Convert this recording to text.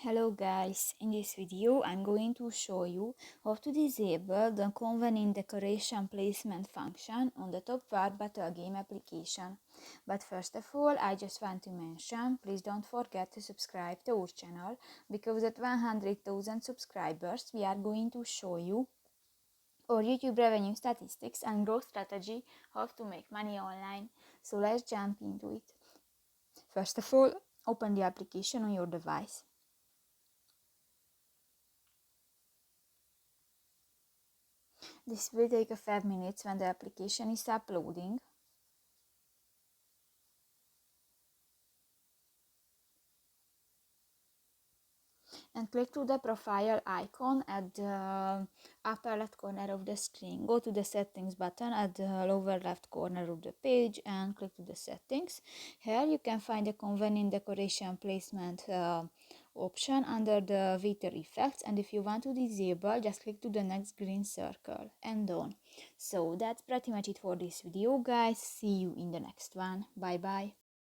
Hello guys, in this video I'm going to show you how to disable the convenient decoration placement function on the top War Battle game application. But first of all, I just want to mention, please don't forget to subscribe to our channel, because at 100,000 subscribers we are going to show you our YouTube revenue statistics and growth strategy, how to make money online. So let's jump into it. First of all, open the application on your device. This will take a 5 minutes when the application is uploading. And click to the profile icon at the upper left corner of the screen. Go to the settings button at the lower left corner of the page and click to the settings. Here you can find the convenient decoration placement option under the Vector effects, and if you want to disable, just click to the next green circle and done. So that's pretty much it for this video guys. See you in the next one. Bye bye.